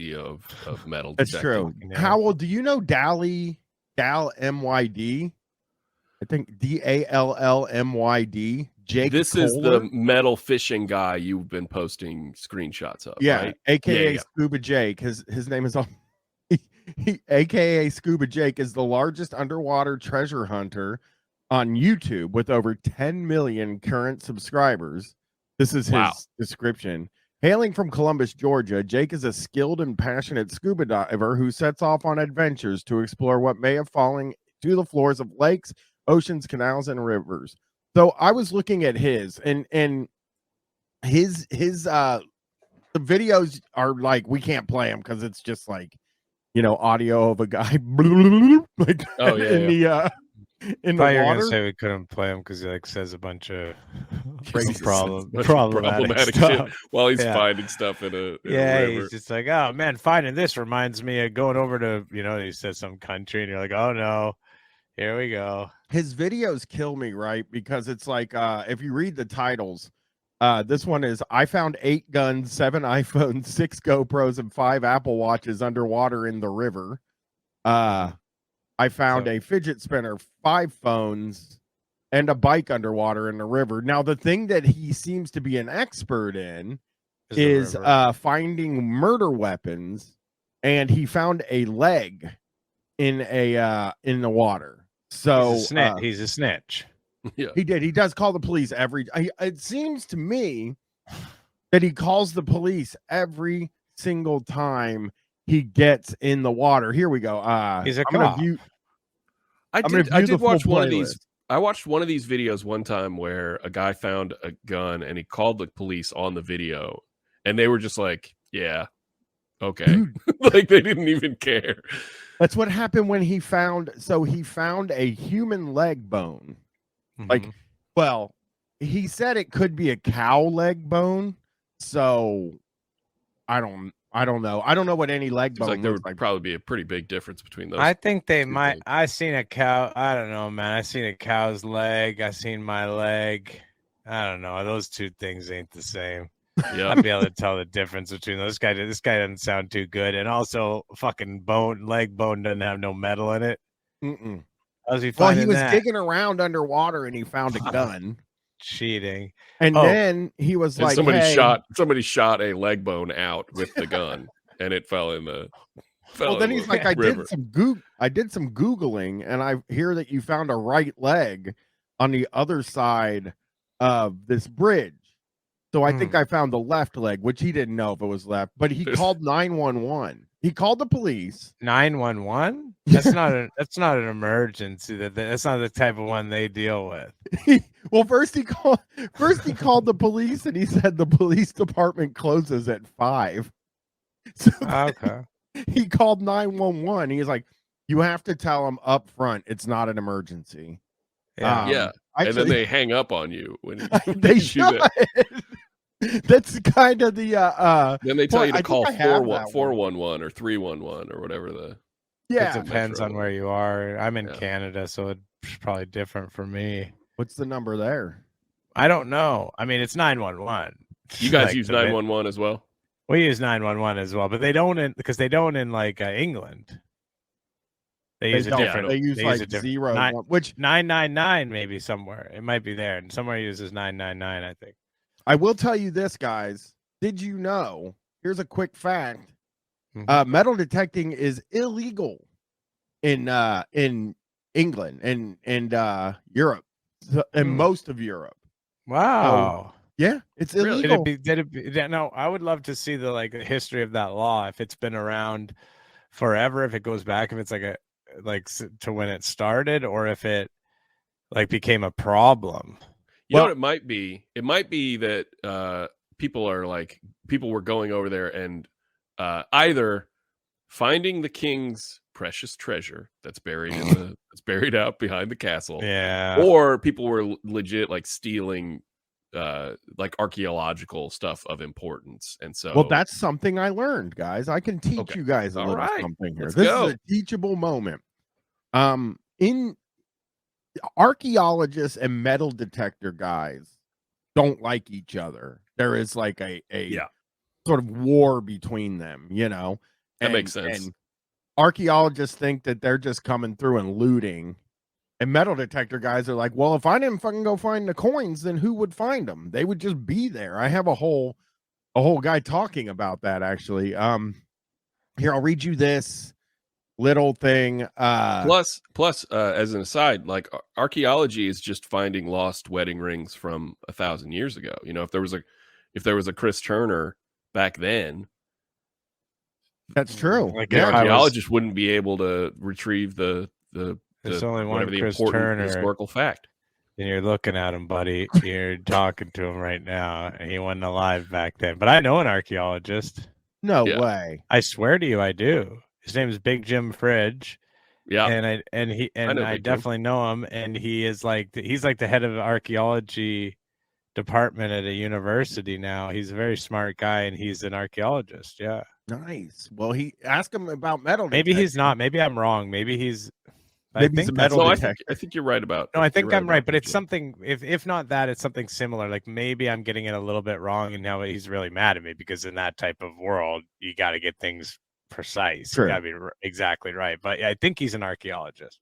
idea of metal That's detecting. true. Howell, do you know Dally Dal MYD? I think DALLMYD. Jake This Kohler? is the metal fishing guy you've been posting screenshots of, right? AKA Scuba Jake. His name is on AKA Scuba Jake is the largest underwater treasure hunter on YouTube with over 10 million current subscribers. This is his description. Hailing from Columbus, Georgia, Jake is a skilled and passionate scuba diver who sets off on adventures to explore what may have fallen to the floors of lakes, oceans, canals, and rivers. So I was looking at his and his the videos are like, we can't play them because it's just like, audio of a guy like in the Probably water. Gonna say we couldn't play him because he says a bunch of problematic shit while he's finding stuff in a river. He's just like, oh man, finding this reminds me of going over to he says some country and you're like, oh no, here we go. His videos kill me, right? Because it's like if you read the titles, this one is I found 8 guns, 7 iPhones, 6 GoPros, and 5 Apple Watches underwater in the river. I found a fidget spinner, 5 phones, and a bike underwater in the river. Now, the thing that he seems to be an expert in is finding murder weapons, and he found a leg in the water. So he's a snitch. Yeah, he did. He does call the police it seems to me that he calls the police every single time he gets in the water. Here we go. He's a cop. I did watch one of these. I watched one of these videos one time where a guy found a gun and he called the police on the video, and they were just like, "Yeah, okay," like they didn't even care. That's what happened when he found. So he found a human leg bone. Like, well, he said it could be a cow leg bone. So I don't know. I don't know what any leg bone. Like there would probably be a pretty big difference between those. I think they might. Things. I seen a cow. I don't know, man. I seen a cow's leg. I seen my leg. I don't know. Those two things ain't the same. Yeah, I'd be able to tell the difference between those guys. This guy doesn't sound too good, and also fucking leg bone doesn't have no metal in it. How's he finding he was that? digging around underwater and he found a gun. Cheating. And then he was like, somebody shot a leg bone out with the gun and it fell in the then he's like, river. I did some Googling and I hear that you found a right leg on the other side of this bridge. So I think I found the left leg, which he didn't know if it was left, but he called 911. He called the police. 911? That's not an emergency. That's not the type of one they deal with. Well, first he called the police and he said the police department closes at 5. So okay. He called 911. He's like, you have to tell them up front it's not an emergency. Yeah. Actually, and then they hang up on you when they should. That's kind of the then they tell you to call 411 or 311 or whatever it depends on where you are. I'm in Canada, so it's probably different for me. What's the number there? I don't know. I mean, it's 911. You guys use 911 as well? We use 911 as well, but they don't in England. They use a different. They use like 0, which 999 maybe somewhere. It might be there, and somewhere uses 999. I think. I will tell you this, guys. Did you know? Here's a quick fact: metal detecting is illegal in England and Europe, and most of Europe. Wow. Yeah, it's illegal. No, I would love to see the history of that law. If it's been around forever, if it goes back, if it's to when it started, or if it became a problem. You know what it might be? It might be that people were going over there and either finding the king's precious treasure that's buried out behind the castle, or people were legit stealing archaeological stuff of importance. And so, well, that's something I learned, guys. I can teach you guys a little something here. This is a teachable moment. In archaeologists and metal detector guys don't like each other. There is a sort of war between them, That makes sense. And archaeologists think that they're just coming through and looting. And metal detector guys are like, well, if I didn't fucking go find the coins, then who would find them? They would just be there. I have a whole guy talking about that, actually. Here, I'll read you this little thing. Plus, as an aside, like archaeology is just finding lost wedding rings from 1,000 years ago. You know, if there was a Chris Turner back then, that's true. Like the if I archaeologist wouldn't be able to retrieve the There's only one whatever the Chris important Turner. historical fact. And you're looking at him, buddy. You're talking to him right now, and he wasn't alive back then. But I know an archaeologist. No Yeah. way. I swear to you, I do. His name is Big Jim Fridge. Yeah, And know I Big Jim. definitely know him. And he's like the head of the archaeology department at a university now. He's a very smart guy, and he's an archaeologist. Yeah. Nice. Well, he asked him about metal. Maybe detector. he's not. Maybe I'm wrong. Maybe he's. Maybe he's a metal no, detector. I think you're right about. No, I think I'm right, but Big it's Jim. something. If not that, it's something similar. Like maybe I'm getting it a little bit wrong, and now he's really mad at me because in that type of world, you got to get things precise. True. You got to be exactly right. But I think he's an archaeologist.